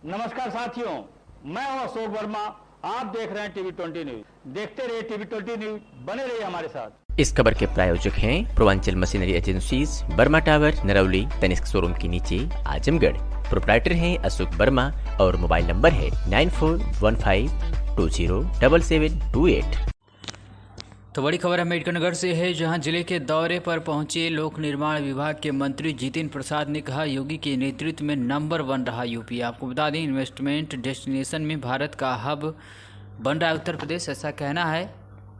नमस्कार साथियों, मैं हूं अशोक वर्मा। आप देख रहे हैं टीवी 20 न्यूज। देखते रहिए टीवी 20 न्यूज, बने रहिए हमारे साथ। इस खबर के प्रायोजक हैं Purvanchal machinery agencies, Burma tower, Narauli, Tanishq showroom के नीचे, आजमगढ़। प्रोप्राइटर हैं अशोक वर्मा और मोबाइल नंबर है 9415207728। तो बड़ी खबर अम्बेडकरनगर से है, जहां जिले के दौरे पर पहुंचे लोक निर्माण विभाग के मंत्री जितेंद्र प्रसाद ने कहा, योगी के नेतृत्व में नंबर 1 रहा यूपी। आपको बता दें, इन्वेस्टमेंट डेस्टिनेशन में भारत का हब बन रहा है उत्तर प्रदेश, ऐसा कहना है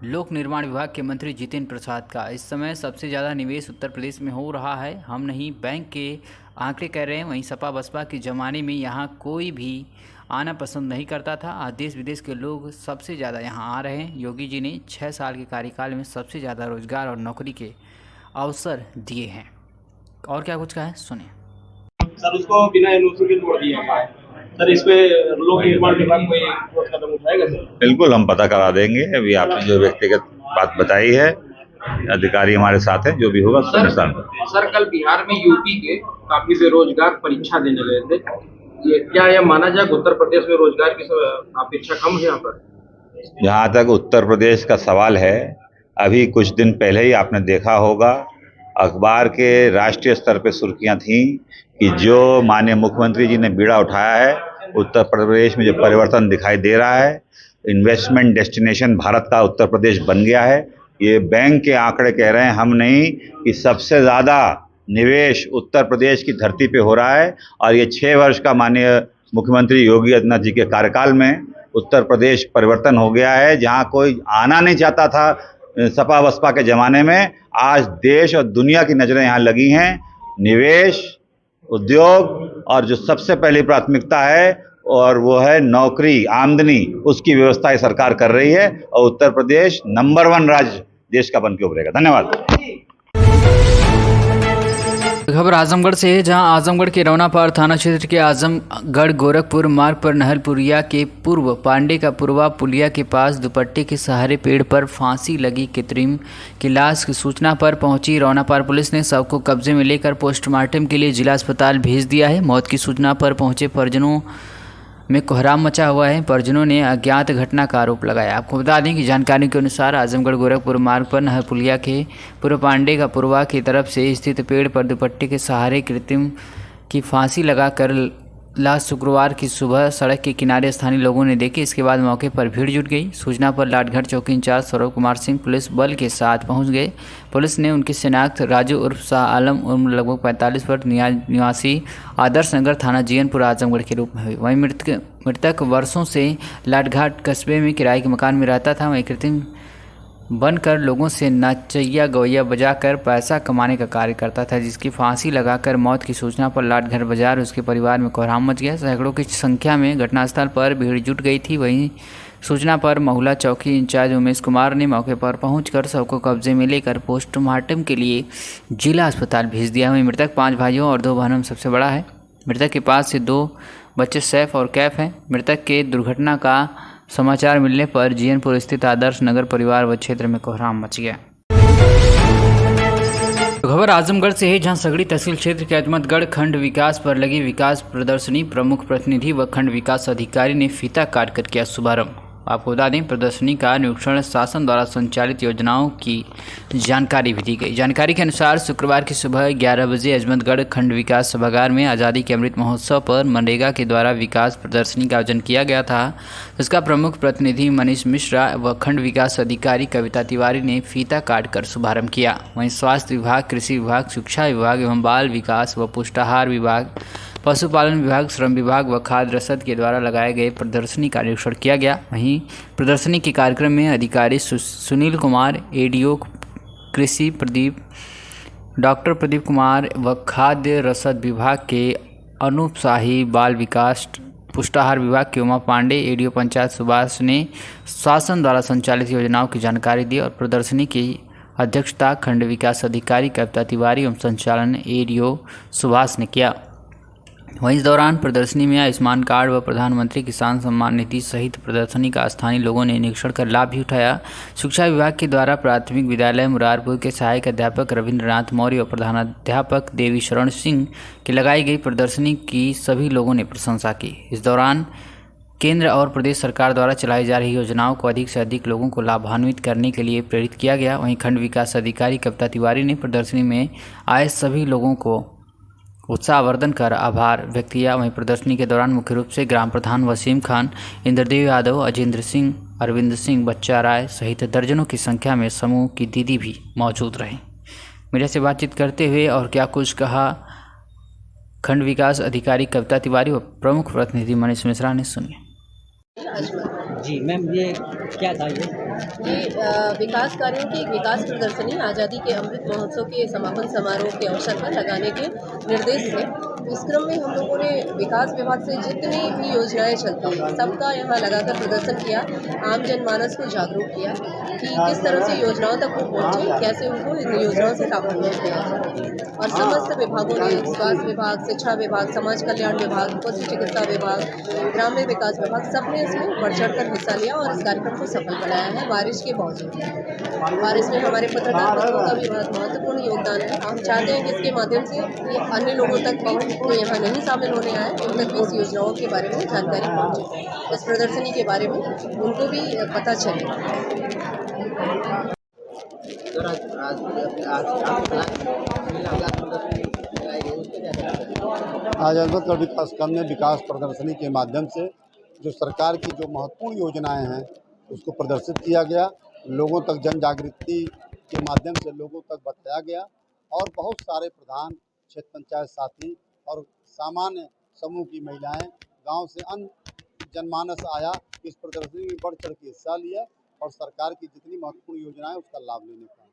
लोक निर्माण विभाग के मंत्री जितेंद्र प्रसाद का। इस समय सबसे ज़्यादा निवेश उत्तर प्रदेश में हो रहा है, हम नहीं बैंक के आंकड़े कह रहे हैं। वहीं सपा बसपा के ज़माने में यहाँ कोई भी आना पसंद नहीं करता था, आज देश विदेश के लोग सबसे ज़्यादा यहाँ आ रहे हैं। योगी जी ने 6 साल के कार्यकाल में सबसे ज़्यादा रोजगार और नौकरी के अवसर दिए हैं। और क्या कुछ कहा है, सुनिए। सर, उसको बिना एनओसी के तोड़ दिया गया है सर। इस पे लोक निर्माण विभाग कोई ठोस कदम उठाएगा सर? बिल्कुल, हम पता करा देंगे। अभी आपने जो व्यक्तिगत बात बताई है, अधिकारी हमारे साथ है, जो भी होगा सर, कल बिहार में यूपी के काफी बेरोजगार परीक्षा देने गए थे। ये क्या यह माना जाए उत्तर प्रदेश में रोजगार की अपेक्षा कम है यहाँ पर? जहाँ तक उत्तर प्रदेश का सवाल है, अभी कुछ दिन पहले ही आपने देखा होगा अखबार के राष्ट्रीय स्तर पे सुर्खियाँ थीं कि जो माननीय मुख्यमंत्री जी ने बीड़ा उठाया है, उत्तर प्रदेश में जो परिवर्तन दिखाई दे रहा है, इन्वेस्टमेंट डेस्टिनेशन भारत का उत्तर प्रदेश बन गया है। ये बैंक के आंकड़े कह रहे हैं, हम नहीं, कि सबसे ज़्यादा निवेश उत्तर प्रदेश की धरती पे हो रहा है। और ये 6 वर्ष का माननीय मुख्यमंत्री योगी आदित्यनाथ जी के कार्यकाल में उत्तर प्रदेश परिवर्तन हो गया है। जहाँ कोई आना नहीं चाहता था सपा बसपा के ज़माने में, आज देश और दुनिया की नज़रें यहाँ लगी हैं। निवेश, उद्योग और जो सबसे पहली प्राथमिकता है और वो है नौकरी, आमदनी, उसकी व्यवस्था ये सरकार कर रही है और उत्तर प्रदेश नंबर 1 राज्य देश का बन के उभरेगा। धन्यवाद। खबर आजमगढ़ से है, जहां आजमगढ़ के रौनापार थाना क्षेत्र के आजमगढ़ गोरखपुर मार्ग पर नहलपुरिया के पूर्व पांडे का पुरवा पुलिया के पास दुपट्टे के सहारे पेड़ पर फांसी लगी कृत्रिम की लाश की सूचना पर पहुंची रौनापार पुलिस ने शव को कब्जे में लेकर पोस्टमार्टम के लिए जिला अस्पताल भेज दिया है। मौत की सूचना पर पहुंचे परिजनों में कोहराम मचा हुआ है। परिजनों ने अज्ञात घटना का आरोप लगाया। आपको बता दें कि जानकारी के अनुसार आजमगढ़ गोरखपुर मार्ग पर नहरपुलिया के पूर्व पांडे का पुरवा की तरफ से स्थित पेड़ पर दुपट्टे के सहारे कृत्रिम की फांसी लगाकर लाश शुक्रवार की सुबह सड़क के किनारे स्थानीय लोगों ने देखी। इसके बाद मौके पर भीड़ जुट गई। सूचना पर लाटघाट चौकी इंचार्ज सौरभ कुमार सिंह पुलिस बल के साथ पहुंच गए। पुलिस ने उनकी शिनाख्त राजू उर्फ शाह आलम उम्र लगभग 45 वर्ष निवासी आदर्श नगर थाना जीयनपुर आजमगढ़ के रूप में हुई। वहीं मृतक वर्षों से लाटघाट कस्बे में किराए के मकान में रहता था। वहीं कृत्रिम बनकर लोगों से नचैया गवैया बजाकर पैसा कमाने का कार्य करता था, जिसकी फांसी लगाकर मौत की सूचना पर लाटघर बाजार उसके परिवार में कोहराम मच गया। सैकड़ों की संख्या में घटनास्थल पर भीड़ जुट गई थी। वहीं सूचना पर महुला चौकी इंचार्ज उमेश कुमार ने मौके पर पहुंचकर शव को कब्जे में लेकर पोस्टमार्टम के लिए जिला अस्पताल भेज दिया। वहीं मृतक 5 भाइयों और 2 बहनों में सबसे बड़ा है। मृतक के पास से 2 बच्चे सैफ और कैफ हैं। मृतक के दुर्घटना का समाचार मिलने पर जीयनपुर स्थित आदर्श नगर परिवार व क्षेत्र में कोहराम मच गया। खबर आजमगढ़ से है, जहां सगड़ी तहसील क्षेत्र के अजमतगढ़ खंड विकास पर लगी विकास प्रदर्शनी प्रमुख प्रतिनिधि व खंड विकास अधिकारी ने फीता काट कर किया शुभारंभ। आपको बता दें, प्रदर्शनी का निरीक्षण शासन द्वारा संचालित योजनाओं की जानकारी भी दी गई। जानकारी के अनुसार शुक्रवार की सुबह 11 बजे अजमतगढ़ खंड विकास सभागार में आज़ादी के अमृत महोत्सव पर मनरेगा के द्वारा विकास प्रदर्शनी का आयोजन किया गया था। इसका प्रमुख प्रतिनिधि मनीष मिश्रा व खंड विकास अधिकारी कविता तिवारी ने फीता काट कर शुभारंभ किया। वहीं स्वास्थ्य विभाग, कृषि विभाग, शिक्षा विभाग एवं बाल विकास व पुष्टाहार विभाग, पशुपालन विभाग, श्रम विभाग व खाद्य रसद के द्वारा लगाए गए प्रदर्शनी का निरीक्षण किया गया। वहीं प्रदर्शनी के कार्यक्रम में अधिकारी सुनील कुमार, एडीओ कृषि प्रदीप, डॉक्टर प्रदीप कुमार व खाद्य रसद विभाग के अनूप शाही, बाल विकास पुष्टाहार विभाग के उमा पांडे, एडीओ पंचायत सुभाष ने शासन द्वारा संचालित योजनाओं की जानकारी दी और प्रदर्शनी की अध्यक्षता खंड विकास अधिकारी कविता तिवारी एवं संचालन एडीओ सुभाष ने किया। वहीं इस दौरान प्रदर्शनी में आयुष्मान कार्ड व प्रधानमंत्री किसान सम्मान निधि सहित प्रदर्शनी का स्थानीय लोगों ने निरीक्षण कर लाभ भी उठाया। शिक्षा विभाग के द्वारा प्राथमिक विद्यालय मुरारपुर के सहायक अध्यापक रविंद्रनाथ मौर्य और प्रधानाध्यापक देवी शरण सिंह की लगाई गई प्रदर्शनी की सभी लोगों ने प्रशंसा की। इस दौरान केंद्र और प्रदेश सरकार द्वारा चलाई जा रही योजनाओं को अधिक से अधिक लोगों को लाभान्वित करने के लिए प्रेरित किया गया। वहीं खंड विकास अधिकारी कविता तिवारी ने प्रदर्शनी में आए सभी लोगों को उत्साहवर्धन कर आभार व्यक्त किया। वहीं प्रदर्शनी के दौरान मुख्य रूप से ग्राम प्रधान वसीम खान, इंद्रदेव यादव, अजेंद्र सिंह, अरविंद सिंह, बच्चा राय सहित दर्जनों की संख्या में समूह की दीदी भी मौजूद रहे। मीडिया से बातचीत करते हुए और क्या कुछ कहा खंड विकास अधिकारी कविता तिवारी व प्रमुख प्रतिनिधि मनीष मिश्रा ने, सुनिए। जी मैम, ये क्या था? ये विकास कार्यों की एक विकास प्रदर्शनी आज़ादी के अमृत महोत्सव के समापन समारोह के अवसर पर लगाने के निर्देश थे। इस क्रम में हम लोगों ने विकास विभाग से जितनी भी योजनाएं चलती हैं सबका यहाँ लगाकर प्रदर्शन किया, आम जनमानस को जागरूक किया कि किस तरह से योजनाओं तक वो पहुँचे, कैसे उनको इन योजनाओं से लाभान्वित किया जाए। और समस्त विभागों ने, स्वास्थ्य विभाग, शिक्षा विभाग, समाज कल्याण विभाग, पशु चिकित्सा विभाग, ग्रामीण विकास विभाग, सबने इसमें बढ़ चढ़कर हिस्सा लिया और इस कार्यक्रम को सफल बनाया है बारिश के बावजूद। और इसमें हमारे पत्रकार बंधुओं का भी बहुत महत्वपूर्ण योगदान है। हम चाहते हैं कि इसके माध्यम से ये अन्य लोगों तक पहुँच, जो यहाँ नहीं शामिल होने आए उन तक भी इस योजनाओं के बारे में जानकारी पहुँचे, इस प्रदर्शनी के बारे में उनको भी पता चले। आज अहमदगढ़ विकास खंड में विकास प्रदर्शनी के माध्यम से जो सरकार की जो महत्वपूर्ण योजनाएं हैं उसको प्रदर्शित किया गया, लोगों तक जन जागृति के माध्यम से लोगों तक बताया गया और बहुत सारे प्रधान, क्षेत्र पंचायत साथी और सामान्य समूह की महिलाएं, गांव से अन्य जनमानस आया, इस प्रदर्शनी में बढ़ चढ़ के हिस्सा लिया और सरकार की जितनी महत्वपूर्ण योजनाएं उसका लाभ लेने का।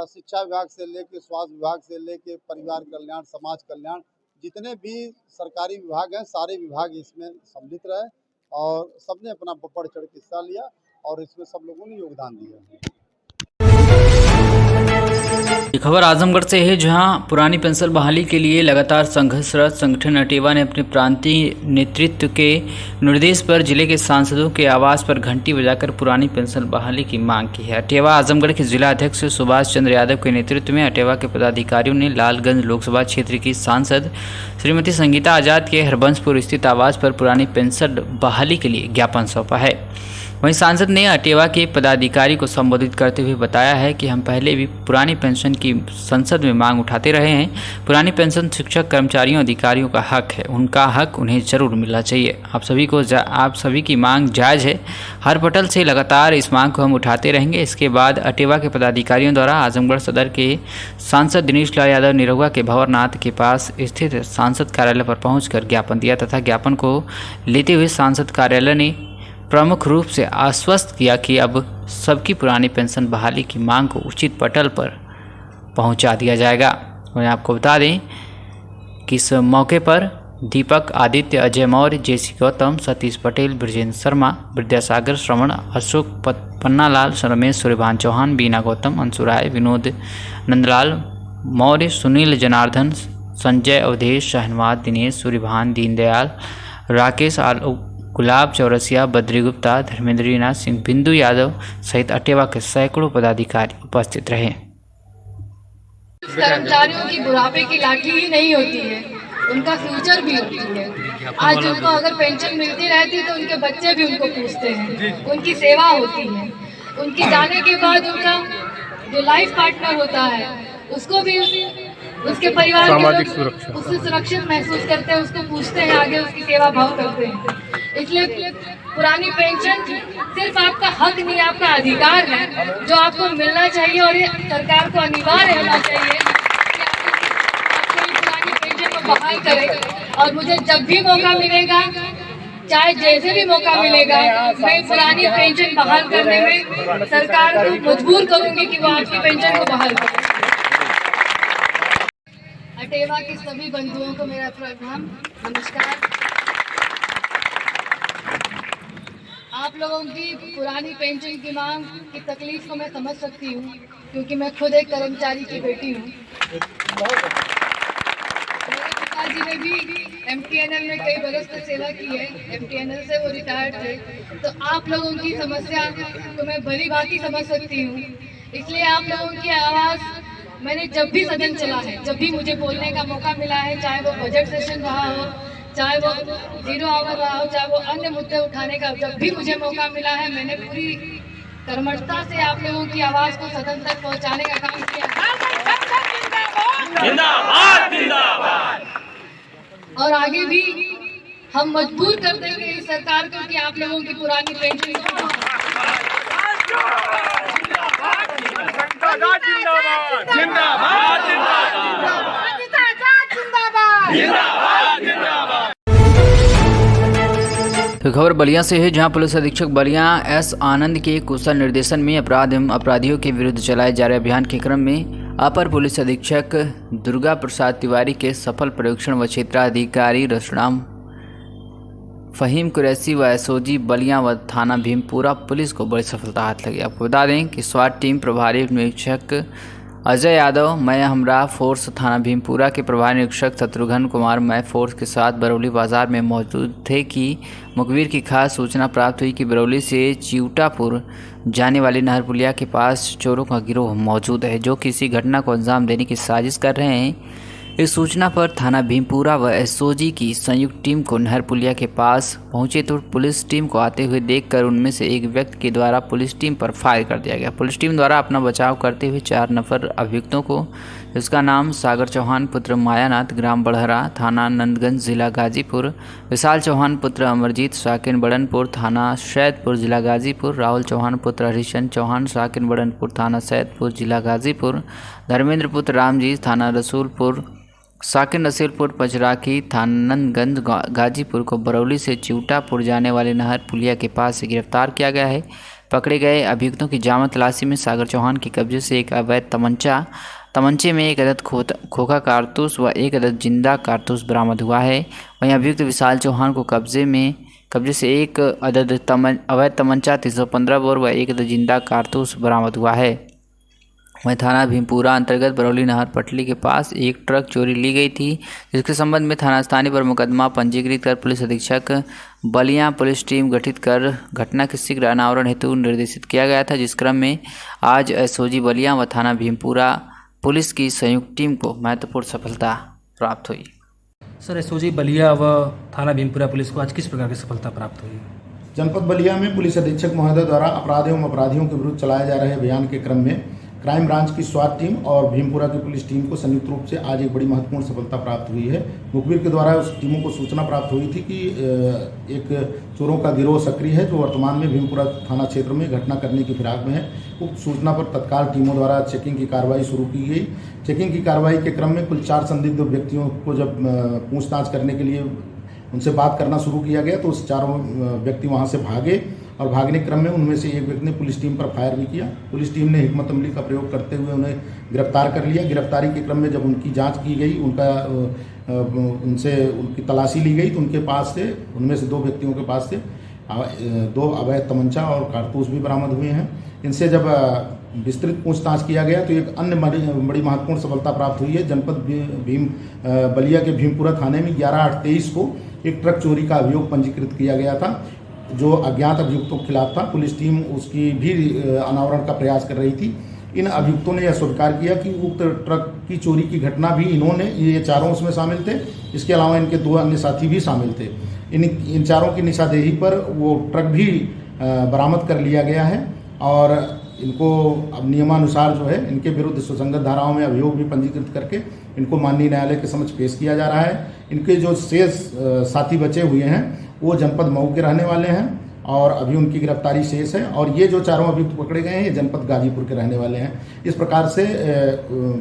शिक्षा विभाग से लेके, स्वास्थ्य विभाग से लेके, परिवार कल्याण, समाज कल्याण, जितने भी सरकारी विभाग हैं सारे विभाग इसमें सम्मिलित रहे और सबने अपना बढ़ चढ़ के हिस्सा लिया और इसमें सब लोगों ने योगदान दिया। ये खबर आजमगढ़ से है, जहां पुरानी पेंशन बहाली के लिए लगातार संघर्षरत संगठन अटेवा ने अपने प्रांतीय नेतृत्व के निर्देश पर जिले के सांसदों के आवास पर घंटी बजाकर पुरानी पेंशन बहाली की मांग की है। अटेवा आजमगढ़ के जिला अध्यक्ष सुभाष चंद्र यादव के नेतृत्व में अटेवा के पदाधिकारियों ने लालगंज लोकसभा क्षेत्र की सांसद श्रीमती संगीता आजाद के हरबंसपुर स्थित आवास पर पुरानी पेंशन बहाली के लिए ज्ञापन सौंपा है। वहीं सांसद ने अटेवा के पदाधिकारी को संबोधित करते हुए बताया है कि हम पहले भी पुरानी पेंशन की संसद में मांग उठाते रहे हैं। पुरानी पेंशन शिक्षक, कर्मचारियों, अधिकारियों का हक है, उनका हक उन्हें जरूर मिलना चाहिए। आप सभी की मांग जायज़ है। हर पटल से लगातार इस मांग को हम उठाते रहेंगे। इसके बाद अटेवा के पदाधिकारियों द्वारा आजमगढ़ सदर के सांसद दिनेश लाल यादव निरहुआ के भंवरनाथ के पास स्थित सांसद कार्यालय पर पहुँचकर ज्ञापन दिया तथा ज्ञापन को लेते हुए सांसद कार्यालय ने प्रमुख रूप से आश्वस्त किया कि अब सबकी पुरानी पेंशन बहाली की मांग को उचित पटल पर पहुंचा दिया जाएगा। मैं आपको बता दें कि इस मौके पर दीपक, आदित्य, अजय मौर्य, जेसी गौतम, सतीश पटेल, ब्रजेंद्र शर्मा, विद्यासागर श्रवण, अशोक पन्नालाल, रमेश सूर्यभान चौहान, बीना गौतम, अंशु राय, विनोद नंदलाल मौर्य, सुनील जनार्दन, संजय अवधेश, शहनवाज, दिनेश, सूर्यभान, दीनदयाल, राकेश, आलोक, गुलाब चौरसिया, बद्री गुप्ता, धर्मेंद्रनाथ सिंह, बिंदु यादव सहित अटेवा के सैकड़ों पदाधिकारी उपस्थित रहे। कर्मचारियों की बुढ़ापे की लाठी ही नहीं होती है, उनका फ्यूचर भी होती है। आज उनको अगर पेंशन मिलती रहती तो उनके बच्चे भी उनको पूछते हैं, उनकी सेवा होती है। उनके जाने के बाद उनका जो लाइफ पार्टनर होता है उसको भी उसके परिवार के लोग उससे सुरक्षित महसूस करते हैं, उसको पूछते हैं, आगे उसकी सेवा भाव करते हैं। इसलिए पुरानी पेंशन सिर्फ आपका हक नहीं, आपका अधिकार है जो आपको मिलना चाहिए और ये सरकार को अनिवार्य होना चाहिए कि आपको ये पुरानी पेंशन को बहाल करें। और मुझे जब भी मौका मिलेगा, चाहे जैसे भी मौका मिलेगा, मैं पुरानी पेंशन बहाल करने में सरकार को मजबूर करूंगी कि वो आपकी पेंशन को बहाल करे। अटेवा के सभी बंधुओं को मेरा प्रणाम, नमस्कार। आप लोगों की पुरानी पेंशन की मांग की तकलीफ को मैं समझ सकती हूँ, क्योंकि मैं खुद एक कर्मचारी की बेटी हूँ। जी ने भी MTNL में कई बरस तक सेवा की है, MTNL से वो रिटायर्ड थे, तो आप लोगों की समस्या तो मैं भली भांति समझ सकती हूँ। इसलिए आप लोगों की आवाज़ मैंने जब भी सदन चला है, जब भी मुझे बोलने का मौका मिला है, चाहे वो बजट सेशन रहा हो, चाहे वो 0 आवर रहा हो, चाहे वो अन्य मुद्दे उठाने का जब भी मुझे मौका मिला है, मैंने पूरी कर्मठता से आप लोगों की आवाज़ को सदन तक पहुँचाने का काम किया। जिंदाबाद जिंदाबाद। और आगे भी हम मजबूर कर देंगे इस सरकार को कि आप लोगों की पुरानी पेंशन तो खबर बलिया से है, जहां पुलिस अधीक्षक बलिया एस आनंद के कुशल निर्देशन में अपराध एवं अपराधियों के विरुद्ध चलाए जा रहे अभियान के क्रम में अपर पुलिस अधीक्षक दुर्गा प्रसाद तिवारी के सफल पर्यवेक्षण व क्षेत्राधिकारी रसराम फहीम कुरैशी व एसओजी बलिया व थाना भीमपुरा पुलिस को बड़ी सफलता हाथ लगी। आपको बता दें कि स्वाट टीम प्रभारी निरीक्षक अजय यादव, मैं हमरा फोर्स थाना भीमपुरा के प्रभारी निरीक्षक शत्रुघ्न कुमार मैं फोर्स के साथ बरौली बाजार में मौजूद थे कि मुखबिर की खास सूचना प्राप्त हुई कि बरौली से चिउटापुर जाने वाली नहर पुलिया के पास चोरों का गिरोह मौजूद है जो किसी घटना को अंजाम देने की साजिश कर रहे हैं। इस सूचना पर थाना भीमपुरा व एसओजी की संयुक्त टीम को नहर पुलिया के पास पहुंचे तो पुलिस टीम को आते हुए देखकर उनमें से एक व्यक्ति के द्वारा पुलिस टीम पर फायर कर दिया गया। पुलिस टीम द्वारा अपना बचाव करते हुए 4 नफर अभियुक्तों को, जिसका नाम सागर चौहान पुत्र मायानाथ, ग्राम बढ़हरा, थाना नंदगंज, जिला गाजीपुर, विशाल चौहान पुत्र अमरजीत, साकिन बड़नपुर, थाना सैदपुर, जिला गाजीपुर, राहुल चौहान पुत्र हरिशन चौहान, साकिन बड़नपुर, थाना सैदपुर, जिला गाजीपुर, धर्मेंद्र पुत्र रामजीत, थाना रसूलपुर, साकिन रसूलपुर पचराखी, थाना नंदगंज, गाजीपुर को बरौली से चिउटापुर जाने वाले नहर पुलिया के पास से गिरफ्तार किया गया है। पकड़े गए अभियुक्तों की जामा तलाशी में सागर चौहान के कब्जे से एक अवैध तमंचे में 1 अदद खोखा कारतूस व 1 अदद जिंदा कारतूस बरामद हुआ है। वहीं अभियुक्त विशाल चौहान को कब्जे से 1 अदद अवैध तमंचा 315 बोर व 1 अदद जिंदा कारतूस बरामद हुआ है। वहीं थाना भीमपुरा अंतर्गत बरौली नहर पटली के पास एक ट्रक चोरी ली गई थी, जिसके संबंध में थाना स्थानीय पर मुकदमा पंजीकृत कर पुलिस अधीक्षक बलिया पुलिस टीम गठित कर घटना के शीघ्र अनावरण हेतु निर्देशित किया गया था, जिस क्रम में आज एसओजी बलिया व थाना भीमपुरा पुलिस की संयुक्त टीम को महत्वपूर्ण सफलता प्राप्त हुई। सर, एसओजी बलिया व थाना भीमपुरा पुलिस को आज किस प्रकार की सफलता प्राप्त हुई? जनपद बलिया में पुलिस अधीक्षक महोदय द्वारा अपराध एवं अपराधियों के विरुद्ध चलाए जा रहे अभियान के क्रम में क्राइम ब्रांच की स्वाट टीम और भीमपुरा की पुलिस टीम को संयुक्त रूप से आज एक बड़ी महत्वपूर्ण सफलता प्राप्त हुई है। मुखबिर के द्वारा उस टीमों को सूचना प्राप्त हुई थी कि एक चोरों का गिरोह सक्रिय है जो वर्तमान में भीमपुरा थाना क्षेत्र में घटना करने की फिराक में है। उक्त सूचना पर तत्काल टीमों द्वारा चेकिंग की कार्रवाई शुरू की गई। चेकिंग की कार्रवाई के क्रम में कुल 4 संदिग्ध व्यक्तियों को जब पूछताछ करने के लिए उनसे बात करना शुरू किया गया तो उस 4 व्यक्ति वहां से भागे और भागने क्रम में उनमें से एक व्यक्ति ने पुलिस टीम पर फायर भी किया। पुलिस टीम ने हिकमत अमली का प्रयोग करते हुए उन्हें गिरफ्तार कर लिया। गिरफ्तारी के क्रम में जब उनकी जांच की गई, उनकी तलाशी ली गई तो उनके पास से उनमें से 2 व्यक्तियों के पास से 2 अवैध तमंचा और कारतूस भी बरामद हुए हैं। इनसे जब विस्तृत पूछताछ किया गया तो एक अन्य बड़ी महत्वपूर्ण सफलता प्राप्त हुई है। जनपद बलिया के भीमपुरा थाने में 11/8/23 को एक ट्रक चोरी का अभियोग पंजीकृत किया गया था जो अज्ञात अभियुक्तों के खिलाफ था। पुलिस टीम उसकी भी अनावरण का प्रयास कर रही थी। इन अभियुक्तों ने यह स्वीकार किया कि उक्त ट्रक की चोरी की घटना भी इन्होंने, ये 4 उसमें शामिल थे। इसके अलावा इनके 2 अन्य साथी भी शामिल थे। इन 4 की निशानदेही पर वो ट्रक भी बरामद कर लिया गया है और इनको अब नियमानुसार जो है इनके विरुद्ध सुसंगत धाराओं में अभियोग भी पंजीकृत करके इनको माननीय न्यायालय के समक्ष पेश किया जा रहा है। इनके जो शेष साथी बचे हुए हैं वो जनपद मऊ के रहने वाले हैं और अभी उनकी गिरफ्तारी शेष है और ये जो 4 अभियुक्त पकड़े गए हैं ये जनपद गाजीपुर के रहने वाले हैं। इस प्रकार से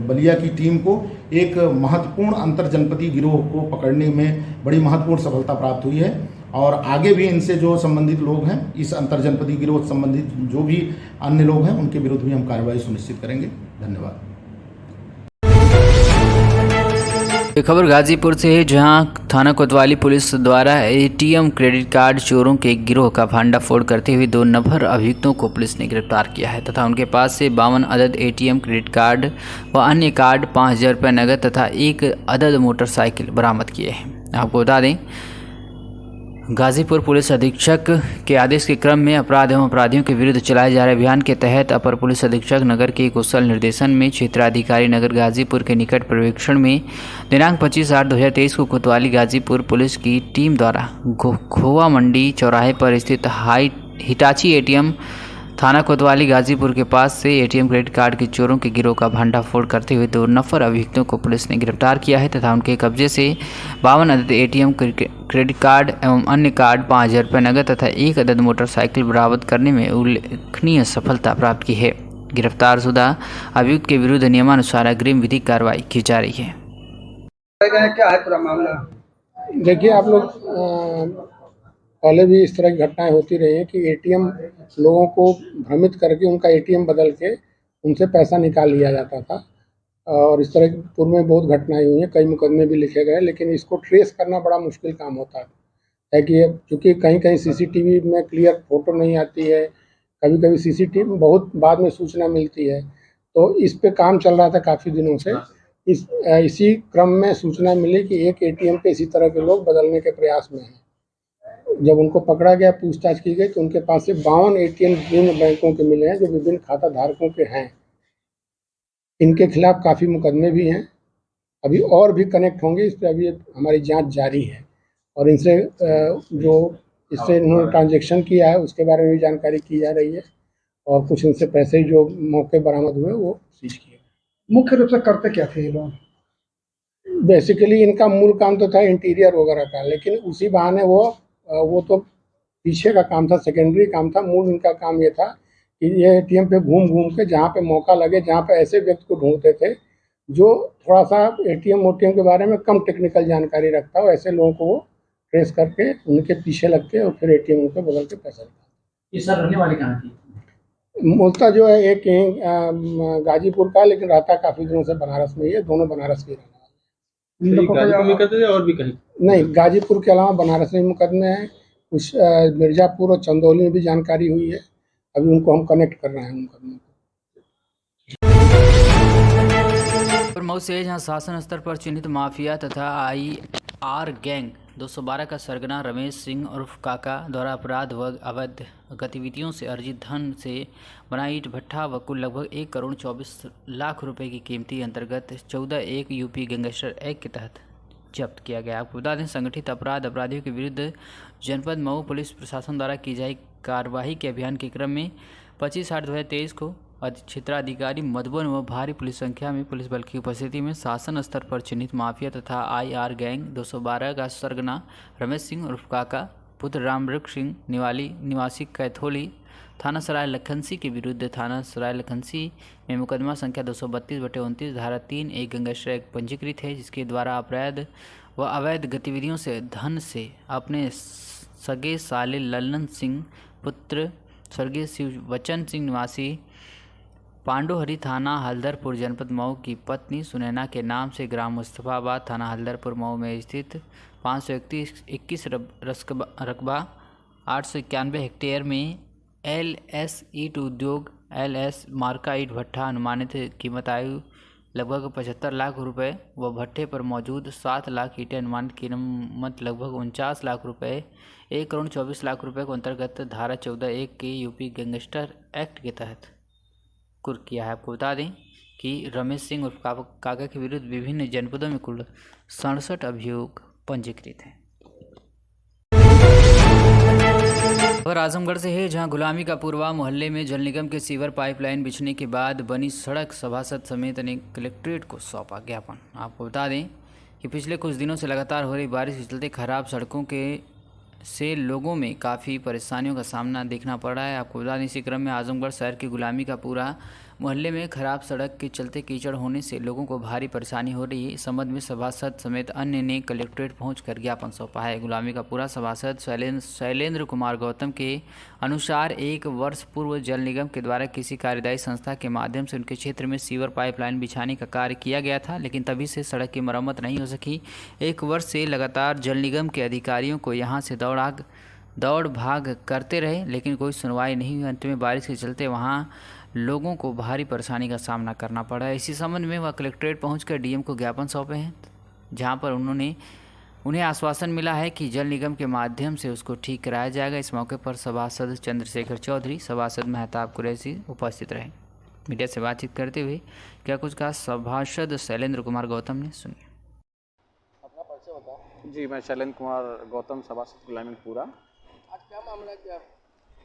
बलिया की टीम को एक महत्वपूर्ण अंतर जनपदीय गिरोह को पकड़ने में बड़ी महत्वपूर्ण सफलता प्राप्त हुई है और आगे भी इनसे जो संबंधित लोग हैं, इस अंतर जनपदीय गिरोह संबंधित जो भी अन्य लोग हैं उनके विरुद्ध भी हम कार्रवाई सुनिश्चित करेंगे। धन्यवाद। ये खबर गाजीपुर से है, जहां थाना कोतवाली पुलिस द्वारा एटीएम क्रेडिट कार्ड चोरों के एक गिरोह का भांडाफोड़ करते हुए 2 नफर अभियुक्तों को पुलिस ने गिरफ्तार किया है तथा उनके पास से 52 अदद एटीएम क्रेडिट कार्ड व अन्य कार्ड, 5000 रुपये नगद तथा 1 अदद मोटरसाइकिल बरामद किए हैं। आपको बता दें, गाजीपुर पुलिस अधीक्षक के आदेश के क्रम में अपराध एवं अपराधियों के विरुद्ध चलाए जा रहे अभियान के तहत अपर पुलिस अधीक्षक नगर के कुशल निर्देशन में क्षेत्राधिकारी नगर गाजीपुर के निकट पर्यवेक्षण में दिनांक 25/8/2023 को कोतवाली गाजीपुर पुलिस की टीम द्वारा खोवा मंडी चौराहे पर स्थित हिटाची एटीएम थाना कोतवाली गाजीपुर के पास से एटीएम क्रेडिट कार्ड के चोरों के गिरोह का भांडाफोड़ करते हुए 2 नफर अभियुक्तों को पुलिस ने गिरफ्तार किया है तथा उनके कब्जे से 52 अदद एटीएम क्रेडिट कार्ड एवं अन्य कार्ड, 5000 रुपये नगद तथा 1 अदद मोटरसाइकिल बरामद करने में उल्लेखनीय सफलता प्राप्त की है। गिरफ्तार शुदा अभियुक्त के विरुद्ध नियमानुसार अग्रिम विधिक कार्रवाई की जा रही है। क्या है पूरा मामला? देखिए, आप लोग पहले भी इस तरह की घटनाएं होती रही हैं कि एटीएम लोगों को भ्रमित करके उनका एटीएम बदल के उनसे पैसा निकाल लिया जाता था और इस तरह की पूर्व में बहुत घटनाएं हुई हैं, कई मुकदमे भी लिखे गए, लेकिन इसको ट्रेस करना बड़ा मुश्किल काम होता है कि क्योंकि कहीं कहीं सीसीटीवी में क्लियर फोटो नहीं आती है, कभी कभी सीसीटीवी में बहुत बाद में सूचना मिलती है। तो इस पे काम चल रहा था काफ़ी दिनों से। इसी क्रम में सूचना मिली कि एक एटीएम पे इसी तरह के लोग बदलने के प्रयास में हैं। जब उनको पकड़ा गया, पूछताछ की गई तो उनके पास से 52 एटीएम विभिन्न बैंकों के मिले हैं जो विभिन्न खाता धारकों के हैं। इनके खिलाफ काफ़ी मुकदमे भी हैं, अभी और भी कनेक्ट होंगे, इस पर अभी हमारी जांच जारी है और इनसे जो इससे इन्होंने ट्रांजैक्शन किया है उसके बारे में भी जानकारी की जा रही है और कुछ इनसे पैसे जो मौके बरामद हुए वो सीज किए। मुख्य रूप से करते क्या थे ये लोग? बेसिकली इनका मूल काम तो था इंटीरियर वगैरह का, लेकिन उसी बहाने वो तो पीछे का काम था, सेकेंडरी काम था। मूल इनका काम ये था कि ये एटीएम पे घूम घूम के जहाँ पे मौका लगे, जहाँ पे ऐसे व्यक्ति को ढूंढते थे जो थोड़ा सा एटीएम के बारे में कम टेक्निकल जानकारी रखता हो, ऐसे लोगों को वो ट्रेस करके उनके पीछे लग के और फिर एटीएम पे बदल के पैसा निकालते। ये सर रहने वाले कहाँ की? मूलतः जो है एक गाजीपुर का, लेकिन रहता काफ़ी दिनों से बनारस में ही है। दोनों बनारस के रहने वाले। और भी कहीं नहीं, गाजीपुर के अलावा बनारस में मुकदमे हैं, कुछ मिर्ज़ापुर और चंदौली में भी जानकारी हुई है। अभी उनको हम कनेक्ट कर रहे हैं मुकदमे और मऊ से जहां शासन स्तर पर चिन्हित माफिया तथा IR गैंग 212 का सरगना रमेश सिंह उर्फ काका द्वारा अपराध व अवैध गतिविधियों से अर्जित धन से बना ईंट भट्ठा व कुल लगभग 1,24,00,000 रुपए की कीमती अंतर्गत 14 यूपी गैंगस्टर एक्ट के तहत जब्त किया गया। आपको बता दें, संगठित अपराधियों के विरुद्ध जनपद मऊ पुलिस प्रशासन द्वारा की जाए कार्यवाही के अभियान के क्रम में 25/8/2023 को क्षेत्राधिकारी मधुबन व भारी पुलिस संख्या में पुलिस बल की उपस्थिति में शासन स्तर पर चिन्हित माफिया तथा IR गैंग 212 का सरगना रमेश सिंह उर्फ काका पुत्र रामवृक्ष सिंह निवासी कैथोली थाना सराय लखनसी के विरुद्ध थाना सराय लखनसी में मुकदमा संख्या 232/29 धारा 3 एक गैंगस्टर एक्ट पंजीकृत है, जिसके द्वारा अपराध व अवैध गतिविधियों से धन से अपने सगे साले ललन सिंह पुत्र स्वर्गीय शिववचन सिंह निवासी पांडुहरी थाना हल्दरपुर जनपद मऊ की पत्नी सुनैना के नाम से ग्राम मुस्तफाबाद थाना हल्दरपुर मऊ में स्थित 521 रकबा 891 हेक्टेयर में LSE उद्योग LS मार्का ईंट भट्ठा अनुमानित कीमत आयु लगभग 75 लाख रुपए व भट्ठे पर मौजूद 7 लाख ईंटें अनुमानित कीमत लगभग 49 लाख रुपए 1,24,00,000 रुपए को अंतर्गत धारा 14(1) के यूपी गैंगस्टर एक्ट के तहत कुर्क किया है। आपको बता दें कि रमेश सिंह उर्फ काका के विरुद्ध विभिन्न जनपदों में कुल 67 अभियोग पंजीकृत हैं। और आजमगढ़ से है, जहां गुलामी का पूर्वा मोहल्ले में जल निगम के सीवर पाइपलाइन बिछने के बाद बनी सड़क सभासद समेत ने कलेक्ट्रेट को सौंपा ज्ञापन। आपको बता दें कि पिछले कुछ दिनों से लगातार हो रही बारिश के चलते खराब सड़कों से लोगों में काफ़ी परेशानियों का सामना देखना पड़ रहा है। आपको बता दें, इसी क्रम में आजमगढ़ शहर की गुलामी का पूरा मोहल्ले में खराब सड़क के चलते कीचड़ होने से लोगों को भारी परेशानी हो रही है। इस संबंध में सभासद समेत अन्य ने कलेक्ट्रेट पहुंचकर ज्ञापन सौंपा है। गुलामी का पूरा सभासद शैलेंद्र कुमार गौतम के अनुसार 1 वर्ष पूर्व जल निगम के द्वारा किसी कार्यदायी संस्था के माध्यम से उनके क्षेत्र में सीवर पाइपलाइन बिछाने का कार्य किया गया था, लेकिन तभी से सड़क की मरम्मत नहीं हो सकी। 1 वर्ष से लगातार जल निगम के अधिकारियों को यहाँ से दौड़ भाग करते रहे, लेकिन कोई सुनवाई नहीं हुई। अंत में बारिश के चलते वहाँ लोगों को भारी परेशानी का सामना करना पड़ा है। इसी संबंध में वह कलेक्ट्रेट पहुंचकर डीएम को ज्ञापन सौंपे हैं, जहां पर उन्हें आश्वासन मिला है कि जल निगम के माध्यम से उसको ठीक कराया जाएगा। इस मौके पर सभासद चंद्रशेखर चौधरी, सभासद महताब कुरैशी उपस्थित रहे। मीडिया से बातचीत करते हुए क्या कुछ कहा सभासद शैलेंद्र कुमार गौतम ने, सुनिए। अपना परिचय बताओ। जी, मैं शैलेंद्र कुमार गौतम, सभासद गुलामी पूरा। आज क्या मामला है, क्या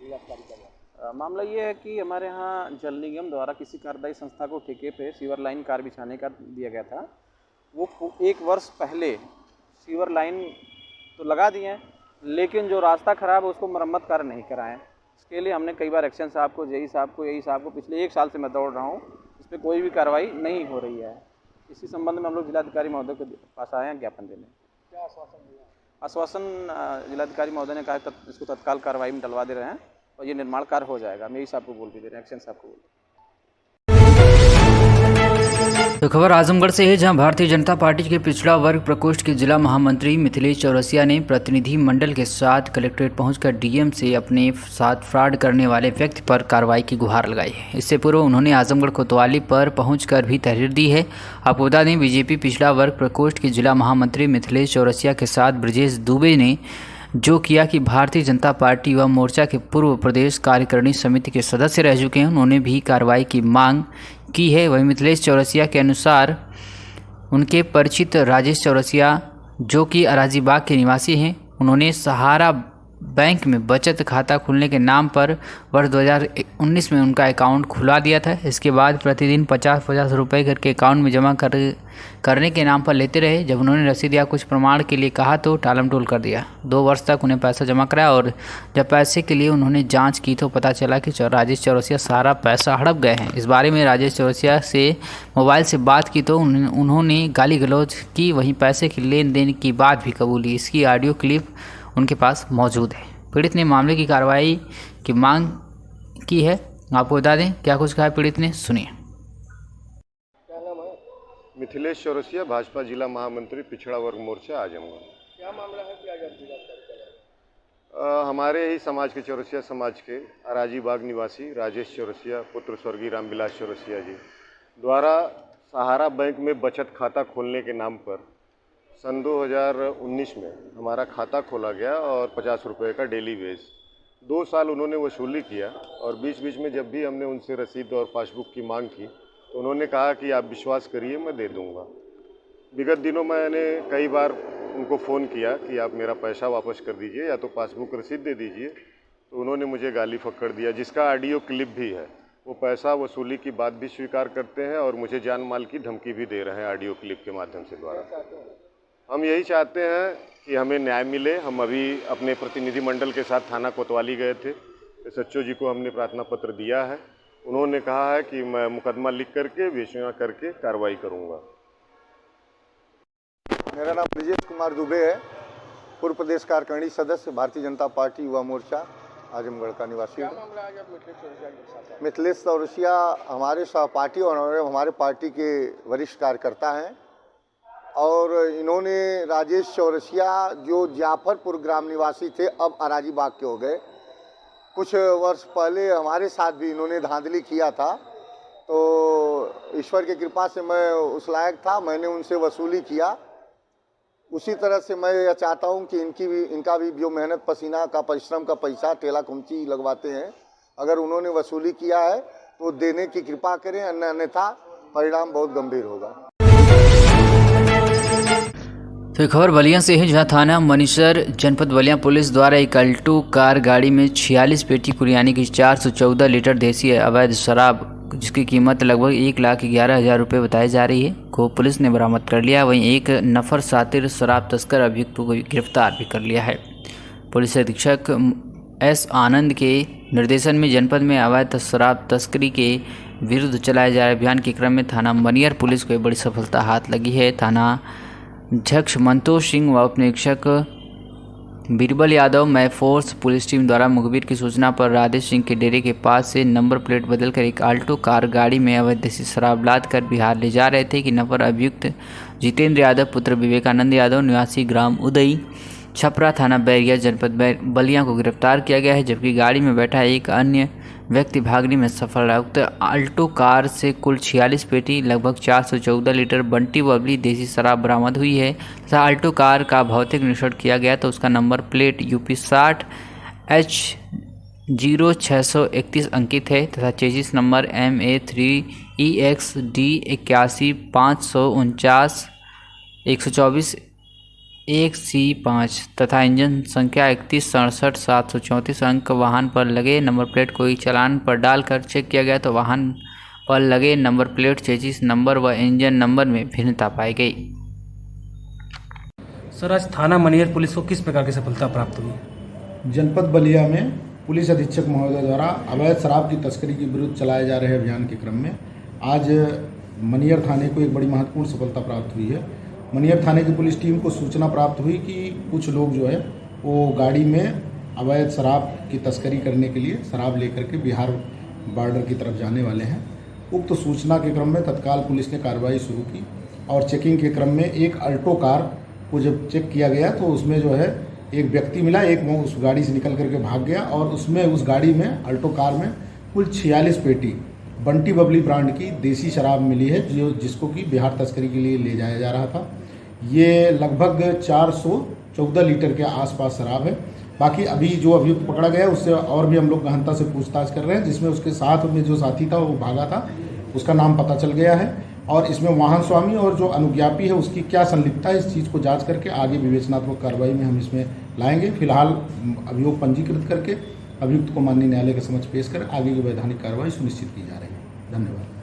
गिरफ्तारी कर रहा है? मामला ये है कि हमारे यहाँ जल निगम द्वारा किसी कार्यदायी संस्था को ठेके पे सीवर लाइन कार बिछाने का दिया गया था। वो 1 वर्ष पहले सीवर लाइन तो लगा दिए हैं, लेकिन जो रास्ता ख़राब है उसको मरम्मत कार्य नहीं कराएं। इसके लिए हमने कई बार एक्शन साहब को, जेई साहब को पिछले 1 साल से मैं दौड़ रहा हूँ, इस पर कोई भी कार्रवाई नहीं हो रही है। इसी संबंध में हम लोग जिलाधिकारी महोदय के पास आए हैं ज्ञापन देने। क्या आश्वासन दिया? आश्वासन जिलाधिकारी महोदय ने कहा इसको तत्काल कार्रवाई में डलवा दे रहे हैं और ये निर्माण कार्य हो जाएगा। मेरी साहब को बोल भी दे रहे हैं, एक्शन साहब को बोल। तो खबर आजमगढ़ से है, जहां भारतीय जनता पार्टी के पिछड़ा वर्ग प्रकोष्ठ के जिला महामंत्री मिथिलेश चौरसिया ने प्रतिनिधि मंडल के साथ कलेक्ट्रेट पहुंचकर डीएम से अपने साथ फ्रॉड करने वाले व्यक्ति पर कार्रवाई की गुहार लगाई है। इससे पूर्व उन्होंने आजमगढ़ कोतवाली पर पहुंचकर भी तहरीर दी है। आपको बता दें, बीजेपी पिछड़ा वर्ग प्रकोष्ठ के जिला महामंत्री मिथिलेश चौरसिया के साथ ब्रजेश दुबे ने जो किया कि भारतीय जनता पार्टी व मोर्चा के पूर्व प्रदेश कार्यकारिणी समिति के सदस्य रह चुके हैं, उन्होंने भी कार्रवाई की मांग की है। वहीं मिथिलेश चौरसिया के अनुसार उनके परिचित राजेश चौरसिया, जो कि अराजी बाग के निवासी हैं, उन्होंने सहारा बैंक में बचत खाता खुलने के नाम पर वर्ष 2019 में उनका अकाउंट खुला दिया था। इसके बाद प्रतिदिन 50-50 रुपये करके अकाउंट में जमा करने के नाम पर लेते रहे। जब उन्होंने रसीद या कुछ प्रमाण के लिए कहा तो टालमटोल कर दिया। 2 वर्ष तक उन्हें पैसा जमा कराया और जब पैसे के लिए उन्होंने जांच की तो पता चला कि राजेश चौरसिया सारा पैसा हड़प गए हैं। इस बारे में राजेश चौरसिया से मोबाइल से बात की तो उन्होंने गाली गलौज की, वहीं पैसे की लेन देन की बात भी कबूली। इसकी ऑडियो क्लिप उनके पास मौजूद है। पीड़ित ने मामले की कार्रवाई की मांग की है। आपको बता दें क्या कुछ कहा पीड़ित ने, सुनिए। क्या नाम है? मिथिलेश चौरसिया, भाजपा जिला महामंत्री, पिछड़ा वर्ग मोर्चा, आजमगढ़। क्या मामला है, क्या गिरफ्तारी कर रहा है? हमारे ही समाज के, चौरसिया समाज के अराजी बाग निवासी राजेश चौरसिया पुत्र स्वर्गीय रामविलास चौरसिया जी द्वारा सहारा बैंक में बचत खाता खोलने के नाम पर सन 2019 में हमारा खाता खोला गया और 50 रुपये का डेली वेज 2 साल उन्होंने वसूली किया। और बीच बीच में जब भी हमने उनसे रसीद और पासबुक की मांग की तो उन्होंने कहा कि आप विश्वास करिए, मैं दे दूंगा। विगत दिनों मैंने कई बार उनको फ़ोन किया कि आप मेरा पैसा वापस कर दीजिए या तो पासबुक रसीद दे दीजिए, तो उन्होंने मुझे गाली फक्कड़ दिया, जिसका ऑडियो क्लिप भी है। वो पैसा वसूली की बात भी स्वीकार करते हैं और मुझे जान माल की धमकी भी दे रहे हैं ऑडियो क्लिप के माध्यम से द्वारा। हम यही चाहते हैं कि हमें न्याय मिले। हम अभी अपने प्रतिनिधि मंडल के साथ थाना कोतवाली गए थे, SHO जी को हमने प्रार्थना पत्र दिया है। उन्होंने कहा है कि मैं मुकदमा लिख करके विवेचना करके कार्रवाई करूंगा। मेरा नाम ब्रजेश कुमार दुबे है, पूर्व प्रदेश कार्यकारिणी सदस्य, भारतीय जनता पार्टी युवा मोर्चा, आजमगढ़ का निवासी हूँ। मिथिलेश चौरसिया हमारे सहपाठी और हमारे पार्टी के वरिष्ठ कार्यकर्ता हैं और इन्होंने राजेश चौरसिया जो जाफरपुर ग्राम निवासी थे, अब अराजी बाग के हो गए। कुछ वर्ष पहले हमारे साथ भी इन्होंने धांधली किया था, तो ईश्वर की कृपा से मैं उस लायक था, मैंने उनसे वसूली किया। उसी तरह से मैं यह चाहता हूं कि इनका भी जो मेहनत पसीना का परिश्रम का पैसा ठेला खुमची लगवाते हैं, अगर उन्होंने वसूली किया है तो देने की कृपा करें, अन्यथा परिणाम बहुत गंभीर होगा। तो एक खबर बलिया से है, जहां थाना मनीसर जनपद बलिया पुलिस द्वारा एक अल्टो कार गाड़ी में 46 पेटी कुल यानी कि 414 लीटर देसी अवैध शराब, जिसकी कीमत लगभग 1,11,000 रुपये बताई जा रही है, को पुलिस ने बरामद कर लिया। वहीं एक नफर सातिर शराब तस्कर अभियुक्त को गिरफ्तार भी कर लिया है। पुलिस अधीक्षक S आनंद के निर्देशन में जनपद में अवैध शराब तस्करी के विरुद्ध चलाए जा रहे अभियान के क्रम में थाना मनियर पुलिस को एक बड़ी सफलता हाथ लगी है। थाना अध्यक्ष मंतोष सिंह व उप निरीक्षक बीरबल यादव में फोर्स पुलिस टीम द्वारा मुखबिर की सूचना पर राधे सिंह के डेरे के पास से नंबर प्लेट बदलकर एक आल्टो कार गाड़ी में अवैध देसी शराब लाद कर बिहार ले जा रहे थे कि नफर अभियुक्त जितेंद्र यादव पुत्र विवेकानंद यादव निवासी ग्राम उदई छपरा थाना बैरिया जनपद बलिया को गिरफ्तार किया गया है, जबकि गाड़ी में बैठा एक अन्य व्यक्ति भागने में सफल रहा। उक्त आल्टो कार से कुल 46 पेटी लगभग 414 लीटर बंटी बबली देसी शराब बरामद हुई है तथा आल्टो कार का भौतिक निरीक्षण किया गया तो उसका नंबर प्लेट यूपी 60 H0631 अंकित है तथा चेसिस नंबर MA3EXD 81 549 1C5 तथा इंजन संख्या 31 67 734 अंक वाहन पर लगे नंबर प्लेट को चालान पर डालकर चेक किया गया तो वाहन पर लगे नंबर प्लेट चेसिस नंबर व इंजन नंबर में भिन्नता पाई गई। सर, आज थाना मनियर पुलिस को किस प्रकार की सफलता प्राप्त हुई? जनपद बलिया में पुलिस अधीक्षक महोदय द्वारा अवैध शराब की तस्करी के विरुद्ध चलाए जा रहे अभियान के क्रम में आज मनियर थाने को एक बड़ी महत्वपूर्ण सफलता प्राप्त हुई है। मनियर थाने की पुलिस टीम को सूचना प्राप्त हुई कि कुछ लोग जो है वो गाड़ी में अवैध शराब की तस्करी करने के लिए शराब लेकर के बिहार बॉर्डर की तरफ जाने वाले हैं। उक्त सूचना के क्रम में तत्काल पुलिस ने कार्रवाई शुरू की और चेकिंग के क्रम में एक अल्टो कार को जब चेक किया गया तो उसमें जो है एक व्यक्ति मिला, एक वो उस गाड़ी से निकल करके भाग गया और उसमें उस गाड़ी में अल्टो कार में कुल 46 पेटी बंटी बबली ब्रांड की देसी शराब मिली है जिसको कि बिहार तस्करी के लिए ले जाया जा रहा था। ये लगभग 414 लीटर के आसपास शराब है। बाकी अभी जो अभियुक्त पकड़ा गया उससे और भी हम लोग गहनता से पूछताछ कर रहे हैं, जिसमें उसके साथ में जो साथी था वो भागा था, उसका नाम पता चल गया है और इसमें वाहन स्वामी और जो अनुज्ञापी है उसकी क्या संलिप्तता है इस चीज़ को जांच करके आगे विवेचनात्मक कार्रवाई में हम इसमें लाएंगे। फिलहाल अभियोग पंजीकृत करके अभियुक्त को माननीय न्यायालय के समक्ष पेश कर आगे की वैधानिक कार्रवाई सुनिश्चित की जा रही है। धन्यवाद।